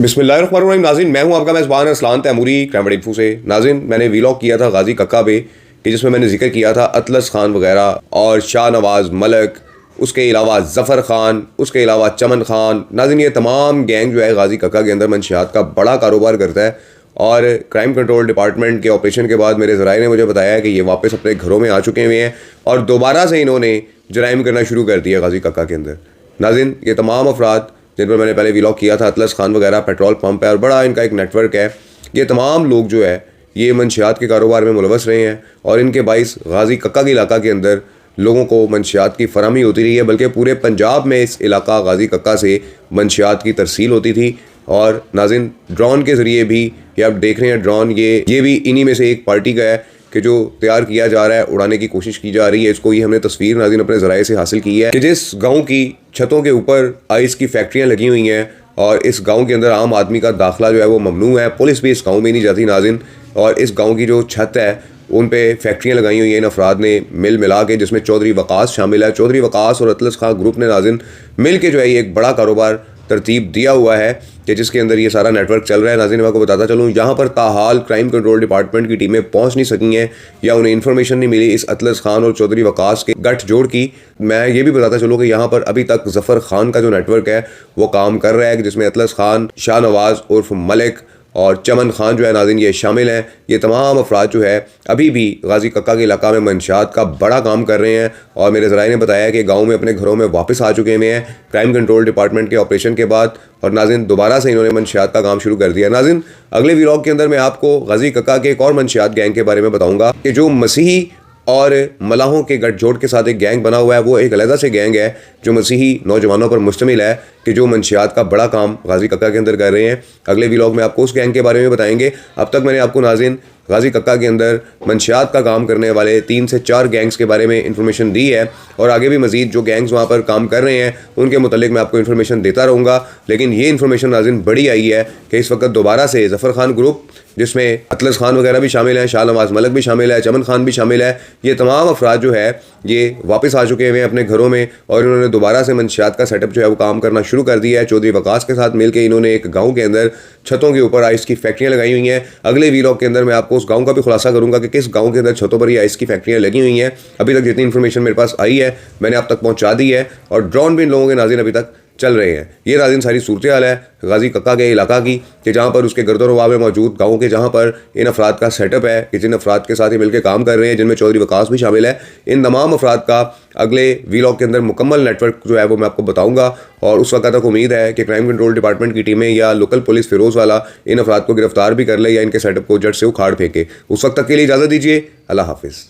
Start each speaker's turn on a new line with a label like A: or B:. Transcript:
A: बिस्मिल्लाहिर्रहमानिर्रहीम। नाज़रीन, मैं हूं आपका मेज़बान अरसलान तैमूरी क्रैमबर्ड इन्फो से। नाज़रीन, मैंने व्लॉग किया था गाजी कक्का पे कि जिसमें मैंने जिक्र किया था अतलस खान वगैरह और शाहनवाज़ मलिक, उसके अलावा ज़फ़र खान, उसके अलावा चमन खान। नाज़रीन, ये तमाम गैंग जो है गाजी कक्का के अंदर मंशियात का बड़ा कारोबार करता है और क्राइम कंट्रोल डिपार्टमेंट के ऑपरेशन के बाद मेरे ज़राए ने मुझे बताया कि ये वापस अपने घरों में आ चुके हुए हैं और दोबारा से इन्होंने जराइम करना शुरू कर दिया गाजी कक्का के अंदर। नाज़रीन, ये तमाम अफराद जिन पर मैंने पहले व्लॉग किया था, अतलस खान वगैरह, पेट्रोल पंप है और बड़ा इनका एक नेटवर्क है। ये तमाम लोग जो है ये मंशियात के कारोबार में मुलवस रहे हैं और इनके बाइस गाजी कक्का के इलाका के अंदर लोगों को मंशियात की फराहमी होती रही है, बल्कि पूरे पंजाब में इस इलाका गाजी कक्का से मंशियात की तरसील होती थी। और नाज़रीन, ड्रोन के ज़रिए भी ये आप देख रहे हैं, ड्रोन ये भी इन्हीं में से एक पार्टी का है कि जो तैयार किया जा रहा है, उड़ाने की कोशिश की जा रही है इसको। ये हमने तस्वीर नाज़रीन अपने ज़राए से हासिल की है कि जिस गांव की छतों के ऊपर आइस की फैक्ट्रियां लगी हुई हैं और इस गांव के अंदर आम आदमी का दाखिला जो है वो ममनू है। पुलिस भी इस गांव में नहीं जाती नाज़रीन। और इस गांव की जो छत है उन पे फैक्ट्रियां लगाई हुई हैं इन अफराद ने मिल मिला के, जिसमें चौधरी वकास शामिल है। चौधरी वकास और अतलस खान ग्रुप ने नाज़रीन मिल के जो है ये एक बड़ा कारोबार तरतीब दिया हुआ है कि जिसके अंदर ये सारा नेटवर्क चल रहा है। नाज़रीन, मैं आपको बताता चलूँ, यहाँ पर ताहाल क्राइम कंट्रोल डिपार्टमेंट की टीमें पहुँच नहीं सकी हैं या उन्हें इन्फॉर्मेशन नहीं मिली इस अतलस खान और चौधरी वकास के गठजोड़ की। मैं ये भी बताता चलूँ कि यहाँ पर अभी तक ज़फ़र खान का जो नेटवर्क है वो काम कर रहा है, जिसमें अतलस खान, शाहनवाज़ उर्फ मलिक और चमन खान जो है नाज़रीन ये शामिल हैं। ये तमाम अफराद जो है अभी भी गाजी कक्का के इलाका में मंशियात का बड़ा काम कर रहे हैं और मेरे ज़राए ने बताया कि गांव में अपने घरों में वापस आ चुके हुए हैं क्राइम कंट्रोल डिपार्टमेंट के ऑपरेशन के बाद। और नाज़रीन, दोबारा से इन्होंने मंशियात का काम शुरू कर दिया। नाज़रीन, अगले व्लॉग के अंदर मैं आपको गाजी कक्का के एक और मंशियात गैंग के बारे में बताऊँगा कि जो मसीही और मलाहों के गठजोड़ के साथ एक गैंग बना हुआ है। वो एक अलग से गैंग है जो मसीही नौजवानों पर मुश्तमिल है कि जो मंशियात का बड़ा काम गाजी कक्का के अंदर कर रहे हैं। अगले व्लॉग में आपको उस गैंग के बारे में बताएंगे। अब तक मैंने आपको नाज़रीन गाजी कक्का के अंदर मंशियात का काम करने वाले 3 से 4 गैंग्स के बारे में इंफॉर्मेशन दी है और आगे भी मज़ीद जो गैंग्स वहाँ पर काम कर रहे हैं उनके मुतालिक मैं आपको इन्फॉर्मेशन देता रहूँगा। लेकिन ये इन्फॉर्मेशन नाज़रीन बड़ी आई है कि इस वक्त दोबारा से ज़फ़र खान ग्रुप, जिसमें अतलस खान वगैरह भी शामिल हैं, शाहनवाज़ मलिक भी शामिल है, चमन खान भी शामिल है, ये तमाम अफराद जो है ये वापस आ चुके हैं अपने घरों में और इन्होंने दोबारा से मंशियात का सेटअप जो है वो काम करना शुरू कर दिया है। चौधरी वकास के साथ मिलकर इन्होंने एक गाँव के अंदर छतों के ऊपर आइस की फैक्ट्रियाँ लगाई हुई हैं। अगले व्लॉग के अंदर मैं आपको उस गाँव का भी खुलासा करूँगा कि किस गाँव के अंदर छतों पर ये आइस की फैक्ट्रियाँ लगी हुई हैं। अभी तक जितनी इन्फॉर्मेशन मेरे पास आई है मैंने आप तक पहुँचा दी है और ड्रोन भी इन लोगों के नाज़रीन अभी तक चल रहे हैं। ये नाज़रीन सारी सूरत हाल है गाजी कक्का के इलाका की कि जहाँ पर उसके गर्दो-रवा में मौजूद गाँव के, जहाँ पर इन अफराद का सेटअप है कि जिन अफराद के साथ ये मिलकर काम कर रहे हैं, जिनमें चौधरी वकास भी शामिल है। इन तमाम अफराद का अगले व्लॉग के अंदर मुकम्मल नेटवर्क जो है वो मैं आपको बताऊँगा और उस वक्त तक उम्मीद है कि क्राइम कंट्रोल डिपार्टमेंट की टीमें या लोकल पुलिस फिरोज़ वाला इन अफराद को गिरफ्तार भी कर ले या इनके सेटअप को जड़ से उखाड़ फेंके। उस वक्त तक के लिए इजाज़त दीजिए। अल्लाह हाफिज़।